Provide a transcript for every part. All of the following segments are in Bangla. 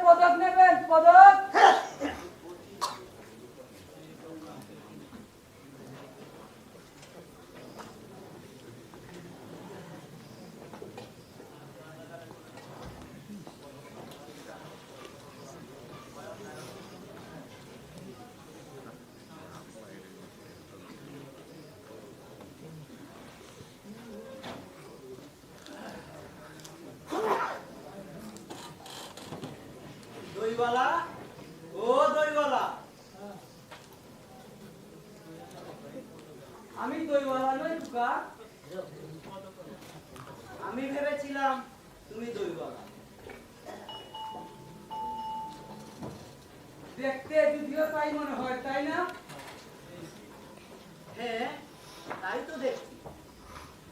পদক নেবেন পদক? দইওয়ালা, ও দইওয়ালা। আমি দইওয়ালা নই খোকা। আমি ভেবেছিলাম তুমি দইওয়ালা। দেখতে যদিও তাই মনে হয়, তাই না? হ্যাঁ, তাই তো দেখছি।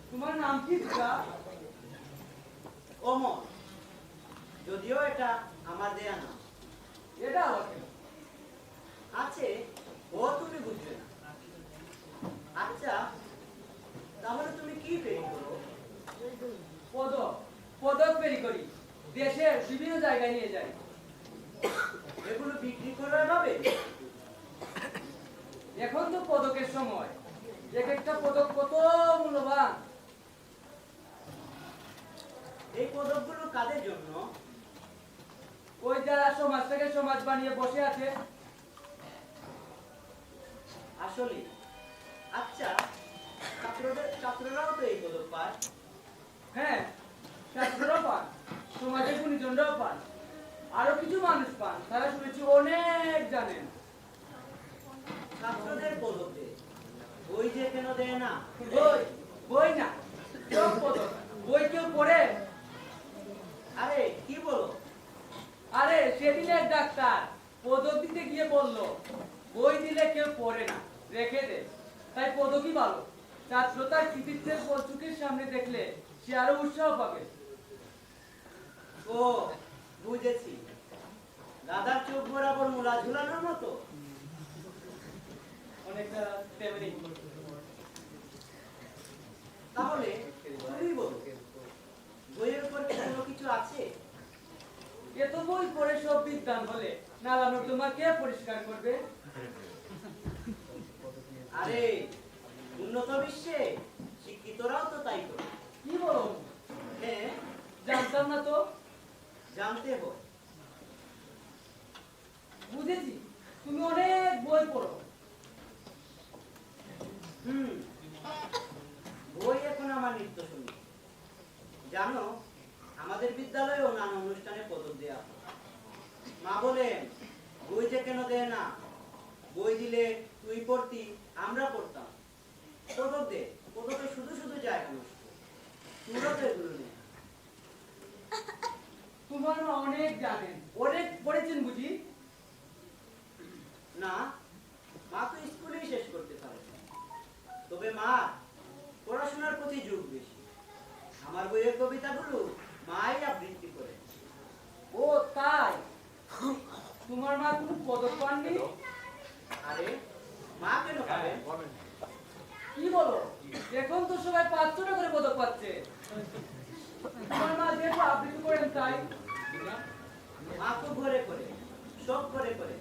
তোমার নাম কি খোকা? অমর, যদিও এটা আমার দেয়া না। এটা আবার কেন? আছে, ও তুমি বুঝবে না। আচ্ছা, তাহলে তুমি কি পেরি করো? পদক পদক তৈরি করি, দেশের বিভিন্ন জায়গায় নিয়ে যাই। এগুলো বিক্রি করে পাবে? এখন তো পদকের সময়, এক একটা পদক কত মূল্যবান। এই পদকগুলো কাদের জন্য? ওই যারা সমাজ থেকে সমাজ বানিয়ে বসে আছে। আসলে আচ্ছা, ছাত্ররাও তো এই পদক পায়। হ্যাঁ, ছাত্ররাও পান, সমাজের গুণীজনরাও পান, আরো কিছু মানুষ পান, তারা শুনেছি অনেক জানেন। ছাত্রদের পদক দেয়, বই যে কেন দেয় না? বই বই না, সব পদক। বই কেউ পড়ে? আরে কি বলো? আরে সেদিন এক ডাক্তার পদক দিতে গিয়ে বলল, বই দিলে কেউ পড়ে না, রেখে দে। তাই পদকই ভালো। ছাত্র তার কৃতিত্বের ফল চোখের সামনে দেখলে সে আরো উৎসাহ পাবে। ও বুঝেছি, দাদার চোখ বরাবর মুলা ঝুলানোর মতো। অনেকটা তেমনি। তাহলে তুমি বলো, বইয়ের উপর কি কোনো কিছু আছে? এত বই পড়ে সব বিজ্ঞান হলে নালা নর্দমা কে পরিষ্কার করবে? আরে উন্নত বিশ্বে শিক্ষিতরাও তো তাই করে। কি বলো? হ্যাঁ, জানতাম না তো। জানতে হয়। বুঝেছি, তুমি অনেক বই পড়ো। হুম, বই এখন আমার নিত্য শুনি। জানো, আমাদের বিদ্যালয়েও নানা অনুষ্ঠানে পদক দেয়া হয়। মা বলেন, বই যে কেন দেয় না? বই দিলে তুই পড়তি, আমরা পড়তাম। পদক দে, পদকে শুধু শুধু জায়গা নষ্ট। তোমরা তো এগুলো নেই। তোমার মা অনেক জানেন, অনেক পড়েছেন বুঝি? না, মা তো স্কুলেই শেষ করতে পারে। তবে মা পড়াশোনার প্রতি ঝোঁক বেশি। আমার বইয়ের কবিতাগুলো মাই আবৃত্তি করে। ও তাই? তোমার মা কোনো পদক পাননি? আরে মা কেন পাবে? কি বলো? এখন তো সবাই 500 টাকা করে পদক পাচ্ছে। তোমার মা যেহেতু আবৃত্তি করেন তাই। মা তো ঘরে করে, সব করে করে,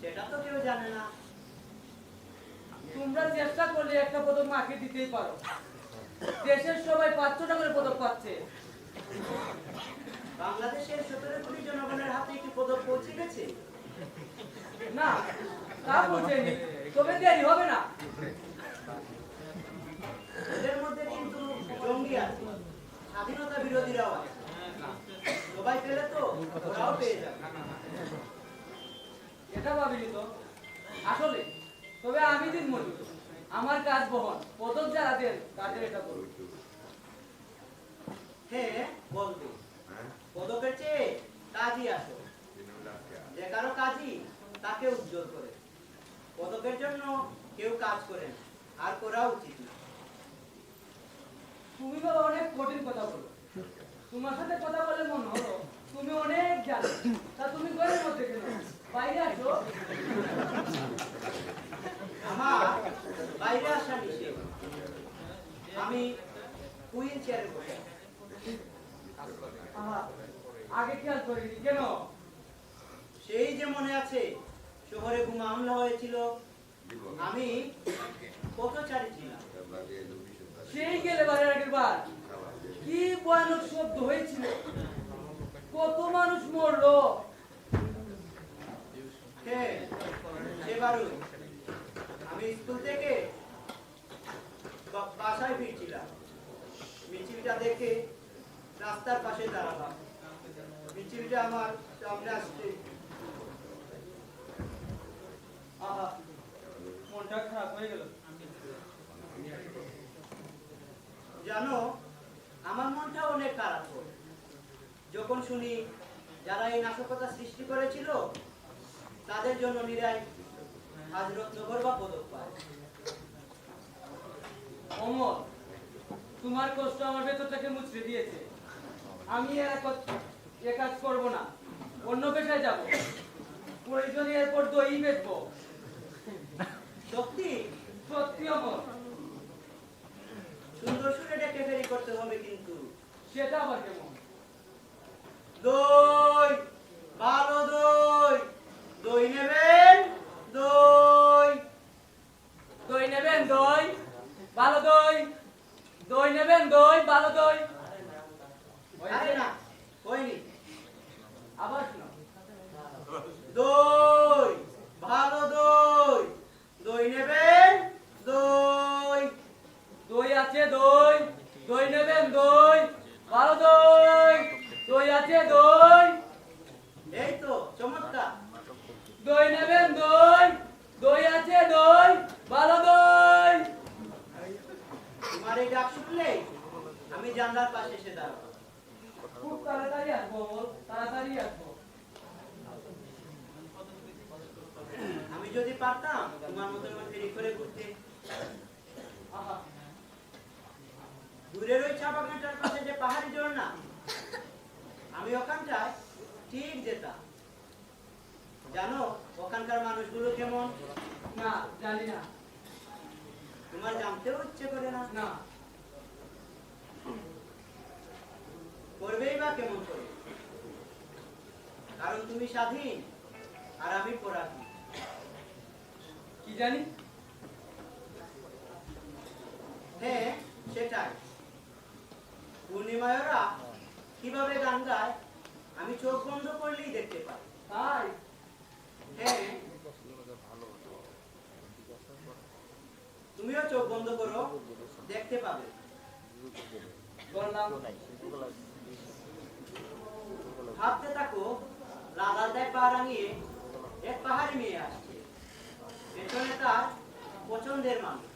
সেটা তো কেউ জানে না। তোমরা চেষ্টা করলে একটা পদক মাকে দিতেই পারো। দেশের সবাই 500 টাকা করে পদক পাচ্ছে। বাংলাদেশের 17 কোটি জনগণের হাতে কি পদক পৌঁছে গেছে? না, তা বুঝেনি, তবে দেরি হবে না। এদের মধ্যে কিন্তু জঙ্গি আছে, স্বাধীনতা বিরোধীরাও আছে। সবাই পেলে তো ওরাও পেয়ে যাবে। এটা ভাবিনি তো। আসলে তবে আমি দিন মজুর, আমার কাজ বহন, পদক যারা দেন তাদের এটা করুন। হ্যাঁ বলবে, পদকের চেয়ে কাজই আসো। যে কারো কাজই তাকে উজ্জ্বল করে। পদকের জন্য কেউ কাজ করে না, আর করা উচিত না। তুমি বাবা অনেক কঠিন কথা বলো। তোমার সাথে কথা বলে মনে হলো তুমি অনেক জানো। তা তুমি ঘরের মধ্যে কেন? বাইরে আসো। আমার বাইরে আসা নিষেধ। আমি হুইল চেয়ারে বসে। আহা, আগে খেয়াল করিনি কেন? সেই যে মনে আছে শহরে বোমা হামলা হয়েছিল, আমি পথচারী ছিলাম। সেই গেলে বারের আগের বার কি ভয়ানক শব্দ হয়েছিল, কত মানুষ মরলো। হ্যাঁ, সেবারও আমি স্কুল থেকে বাসায় ফিরছিলাম, মিছিলটা দেখে রাস্তার পাশে দাঁড়ালাম। মিছিলটা আমার সামনে আসছে, আহা, মনটা খারাপ হয়ে গেল। জানো, আমার মনটা অনেক খারাপ হয় যখন শুনি যারা এই নাশকতা সৃষ্টি করেছিল তাদের জন্য নিরাই আজ রত্নগর বা পদক পায়। অমর, তোমার কষ্ট আমার ভেতরটাকে মুচড়ে দিয়েছে। আমি এ কাজ করবো না, অন্য পেশায় যাব। প্রয়োজনে এরপর দই বেচবো। সত্যি সত্যি অমর। সুন্দর সুরে ডেকে ফেরি করতে হবে কিন্তু। সেটা আবার কেমন? দই, ভালো দই, দই নেবেন? দই, দই নেবেন? দই ভালো দই, দই নেবেন? দই ভালো দই। আরে না, হয়নি। আবার শোনো। দই, ভালো দই, দই নেবেন? দই, দই আছে দই, দই নেবেন? দই ভালো দই, দই আছে দই। এই তো চমৎকার। দই নেবেন? দই, দই আছে দই ভালো দই। তোমার এই ডাক শুনলেই আমি জানলার পাশে এসে দাঁড়াবো। খুব তাড়াতাড়ি আসবো বল, তাড়াতাড়ি আসবো। আমি যদি পারতাম তোমার মতো ফেরি করে ঘুরতে। আহা, দূরের ওই চা বাগানটার পাশে যে পাহাড়ি ঝর্ণা, আমি ওখানটায় ঠিক যেতাম। জানো ওখানকার মানুষগুলো কেমন? না জানি না। তোমার জানতেও ইচ্ছে করে না? না। করবেই বা কেমন করে? কারণ তুমি স্বাধীন আর আমি পরাধীন। কি জানি? হ্যাঁ, সেটাই। পূর্ণিমায় ওরা কিভাবে গান গায় আমি চোখ বন্ধ করলেই দেখতে পাই। তাই? হ্যাঁ, তুমিও চোখ বন্ধ করো, দেখতে পাবে। বললাম। ভাবতে থাকো, লাদালদায় পা রাঙিয়ে এক পাহাড়ি মেয়ে আসছে, পেছনে তার পছন্দের মানুষ।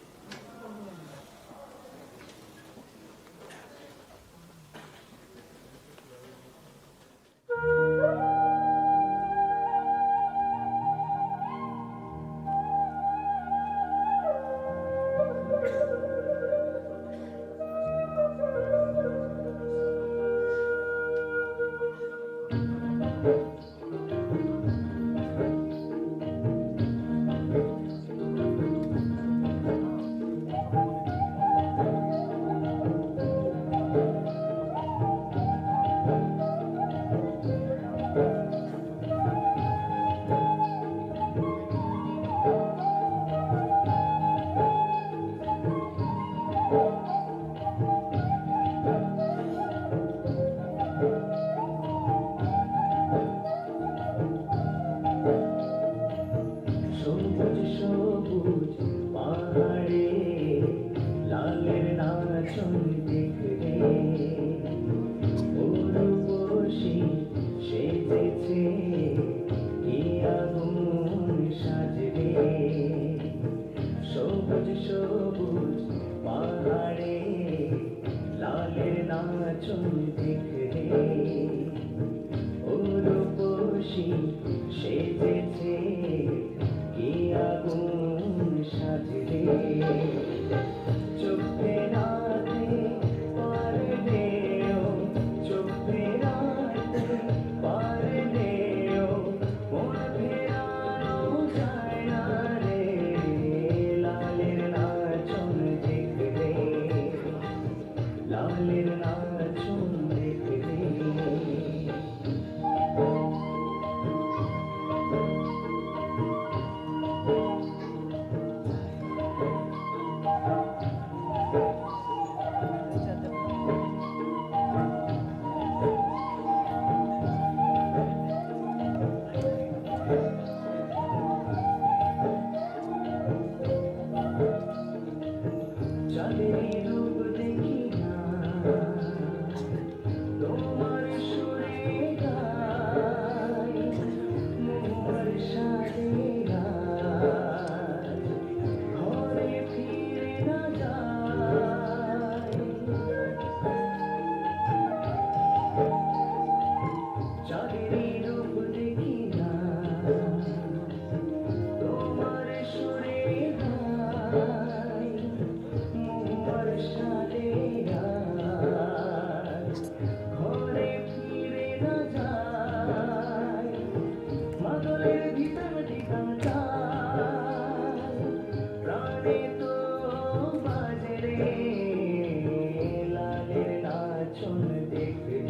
নাচন দেখলে,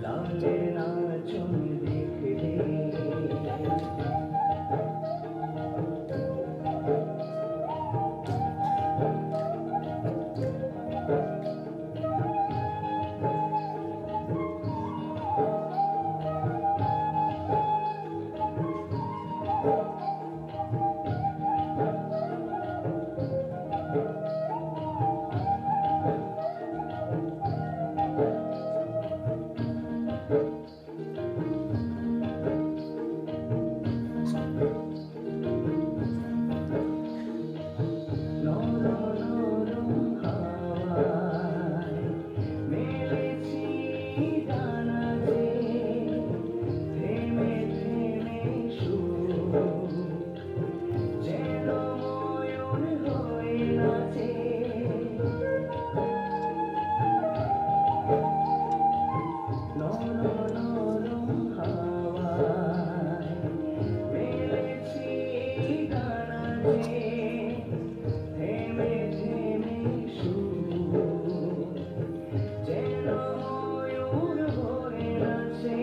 লালের নাচন দেখলে। নরম নরম হাওয়ায় মেলেছি ডানা যে, থেমে থেমে সুর যেন ময়ূর হয়ে নাচে। নরম নরম হাওয়ায় মেলেছি ডানা যে, থেমে থেমে সুর যেন ময়ূর হয়ে নাচে।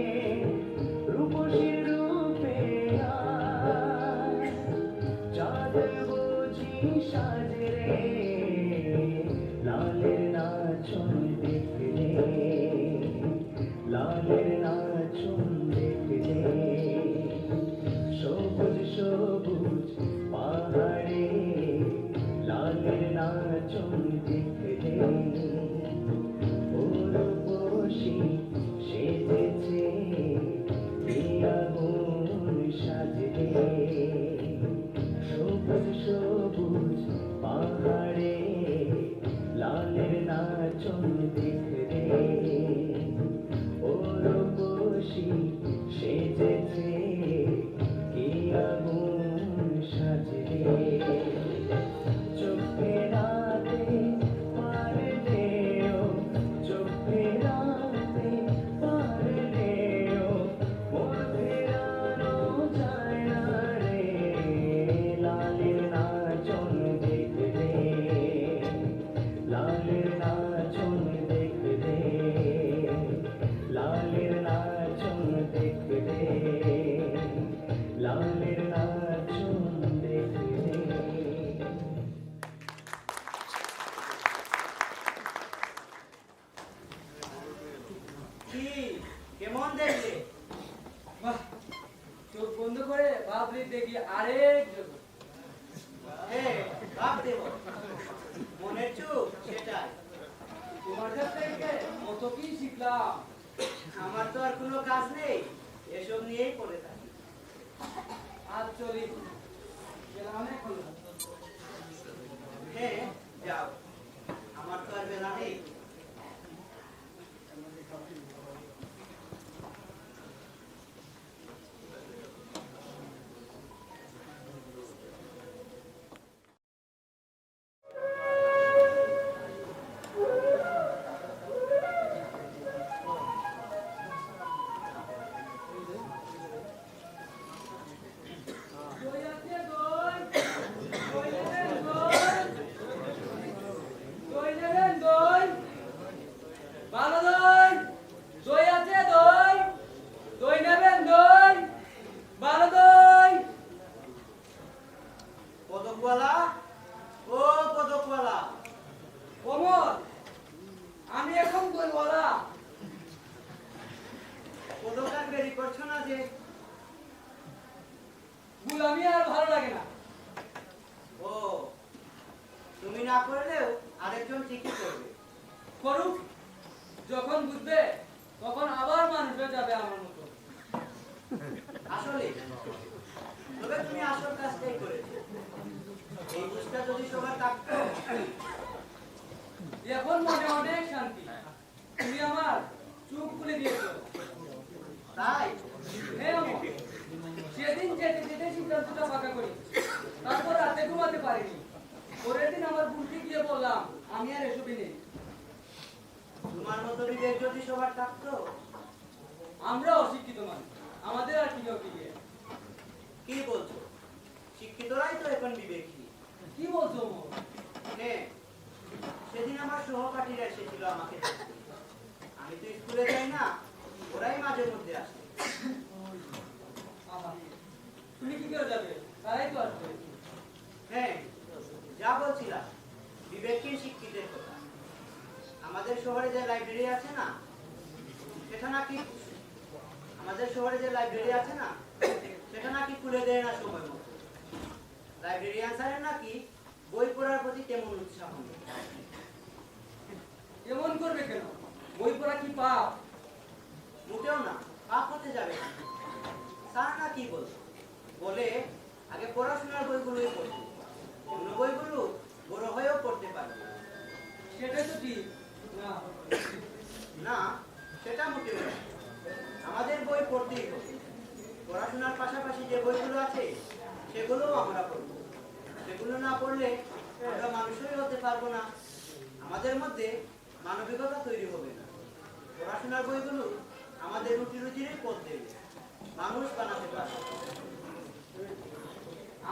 রূপসীর রূপে আয়, চাঁদ বুঝি সাজে রে, লালের নাচন দেখলে, লালের নাচন দেখলে। সবুজ সবুজ পাহাড়ে লালের নাচন দেখলে, উর্বশী সেজেছে এই আগুন সাজলে। সবুজ সবুজ পাহাড়ে লালের নাচন দেখলে, উর্বশী সেজেছে কি আগুন সাজলে। চোখে রাতে পারলেও, চোখে রাতে পারলেও মোর ফেরানো যায় না রে, লালের নাচন দেখলে, লালের নাচন দেখলে, লালের নাচন দেখলে, লালের নাচন দেখলে। কি কেমন দেখলে? বাহ, চোখ বন্ধ করে ভাবলি দেখি আরেক জগৎ। ভাব দেব, মনের চুপ সেটাই। তোমার কাছ থেকে কত কি শিখলাম। আমার তো আর কোনো কাজ নেই, এসব নিয়েই পড়ে থাকি। আজ চলি, বেলা অনেক হলো। যাও, আমার তো আর বেলা নেই। দই আছে দই, দই নেবেন দই, দই নেবেন দই, ভালো দই, দই আছে দই, দই নেবেন দই, ভালো দই। পদকওয়ালা, ও পদকওয়ালা, কমল, আমি এখন দইওয়ালা। পদক আর বেরি করছো না যে? গুলামি আর ভালো লাগে না। ও, তুমি না করলেও আরেকজন ঠিকই করবে। করুক, যখন বুঝবে তখন আবার মানুষ হয়ে যাবে আমার মতো। আসলে তবে তুমি আসল কাজটাই করেছো। এই বুঝটা যদি সবার থাকতো। এখন মনে অনেক শান্তি। তুমি আমার চোখ খুলে দিয়েছো। তাই হ্যাঁ অমর, সেদিন যেতে যেতে সিদ্ধান্তটা ফাঁকা করি, তারপর রাতে ঘুমাতে পারিনি। পরের দিন আমার বুঝতে গিয়ে বললাম আমি আর এসবই নেই। তোমার মতো বিবেক যদি সবার থাকতো। আমরা অশিক্ষিত মানুষ, আমাদের আর কি হবে গিয়ে? কি বলছো? শিক্ষিতরাই তো এখন বিবেকী। কি বলছো অমর? হ্যাঁ, সেদিন আমার সহপাঠীরা এসেছিল আমাকে দেখতে। আমি তো স্কুলে যাই না, ওরাই মাঝে মধ্যে আসে। আহা, তুমি কি করে যাবে? তারাই তো আসবে। হ্যাঁ, যা বলছিলাম বিবেকহীন শিক্ষিতের কথা। আমাদের শহরে যে লাইব্রেরি আছে না, সেটা নাকি সেটা নাকি খুলে দেয় না সময় মতো। লাইব্রেরিয়ান স্যারের নাকি বই পড়ার প্রতি তেমন উৎসাহ নেই। এমন করবে কেন? বই পড়া কি পাপ? মোটেও না, পাপ হতে যাবে না। স্যার না কি বলে আগে পড়াশোনার বইগুলোই পড়তে, অন্য বইগুলো বড় হয়েও পড়তে পারবে। সেটাই তো ঠিক না। না, সেটা মোটেও না। আমাদের বই পড়তেই হবে। পড়াশোনার পাশাপাশি যে বইগুলো আছে সেগুলোও আমরা পড়ব। সেগুলো না পড়লে আমরা মানুষই হতে পারবো না, আমাদের মধ্যে মানবিকতা তৈরি হবে না। পড়াশোনার বইগুলো আমাদের রুটির পথ দেবে, মানুষ বানাতে পারবে।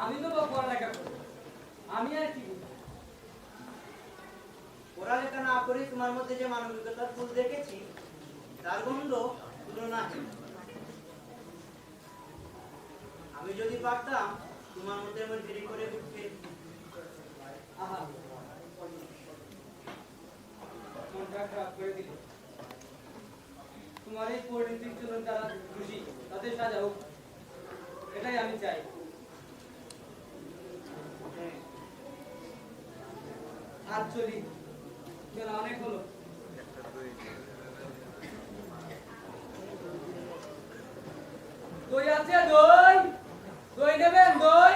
আমি তো পড়ালেখা করি, আমি আর কি বুঝি? পড়ালেখা না করে তোমার মধ্যে যে মানবিকতার ফুল দেখেছি তার গন্ধ তুলনাহীন। আমি যদি পারতাম তোমার মধ্যে এমন দেরি করে উঠতে। আহা, মনটা খারাপ করে দিল। তোমার এই পরিণতির জন্য যারা খুশি তাদের সাজা হোক, এটাই আমি চাই। আর চলি, বেলা অনেক হলো। দই আছে? দই দই নেবেন? দই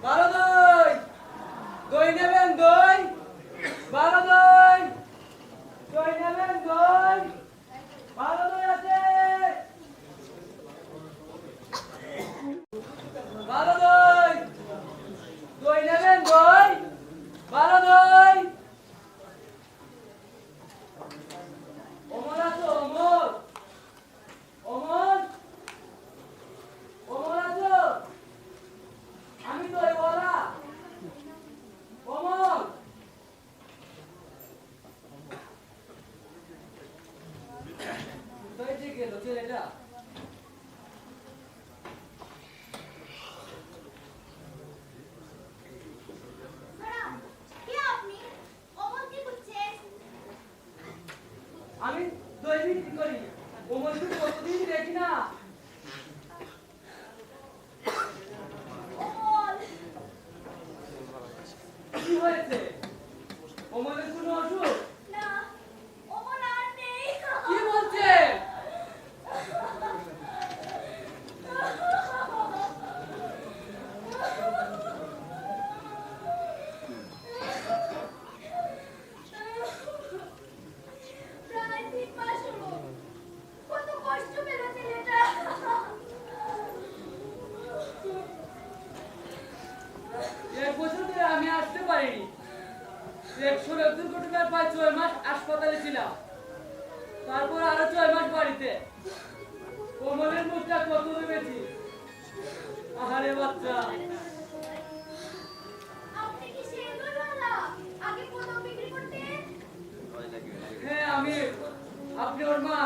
ভালো দই। দই নেবেন? দই ভালো দই। দই নেবেন? দই ভালো দই আছে? ভালো দই। দই নেবেন? দই ভালো দই। অমর আছো? অমর, অমর, অমর আছো? আমি দই বলা। অমর, দই যে গেল ছেলেটা। আমি দই বিক্রি করি, অমরকে কতদিন দেখি না। কি হয়েছে? অমরের কোনো অসুখ? কি বলছে? এক বছর ধরে আমি আসতে পারিনি। 100 দুর্ঘটনার প্রায় 6 মাস হাসপাতালে ছিলাম, তারপর আরো 6 মাস বাড়িতে। কোমলের মুখটা কত ভেবেছি। আহারে বাচ্চা। হ্যাঁ আমি, আপনি ওর মা।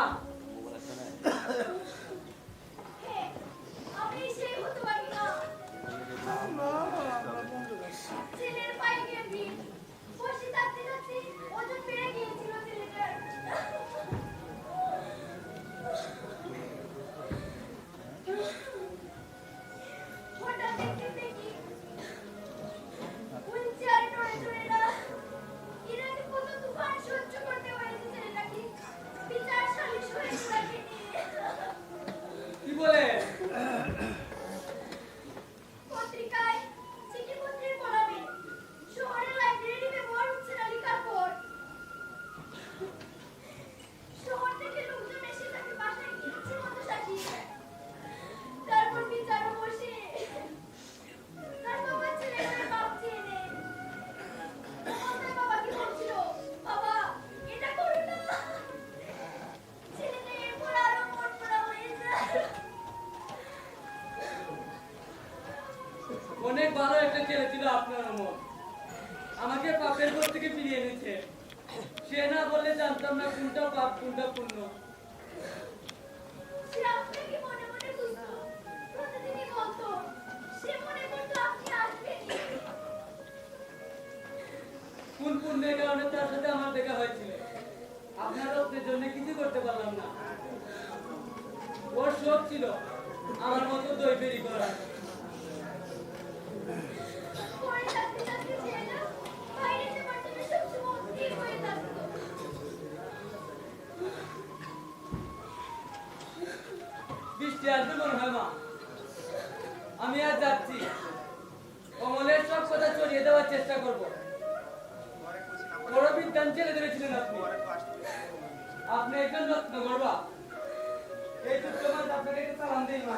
কি বলে? পত্রিকায় চিঠিপত্রের কলামে শহরের লাইব্রেরি ব্যবহার হচ্ছে না লেখার পর শহর থেকে লোকজন এসে তাকে বাসায় গিয়ে ইচ্ছে মতো শাসিয়ে দেয়। তারপর বিচারও বসে তার বাবা ছেলেমেয়ের বাপ চেয়ে নেয়। তার বাবাকে বলছিল, বাবা এটা করো না, ছেলেটা এরপর আরো মন পোড়া হয়ে যায়। অনেক ভালো একটা ছেলে ছিল আপনার অমর, আমাকে পাপের ঘর থেকে ফিরিয়ে এনেছে। জানতাম না কোনটা পাপ কোনটা পুণ্য। সে আপনাকে মনে মনে বুঝতো, প্রতিদিনই বলতো, সে মনে করতো আপনি আসবেনই। কোন পুণ্যের কারণে তার সাথে আমার দেখা হয়েছিল, আপনার রক্তের জন্য কিছু করতে পারলাম না। ওর শখ ছিল আমার মতো দই বেরি করা। পরে থাকতে থাকতে ছেলেটা বাইরে যাবার জন্য সবসময় অস্থির হয়ে থাকতো। বৃষ্টি আসবে মনে হয় মা, আমি আজ যাচ্ছি। কমলের সব কথা ছড়িয়ে দেওয়ার চেষ্টা করব। বড় বিদ্যান ছেলে ধরেছিলেন আপনি, আপনি একজন রত্ন গর্বা। এই দুটো মাস আপনাকে একটা সালাম দিই মা।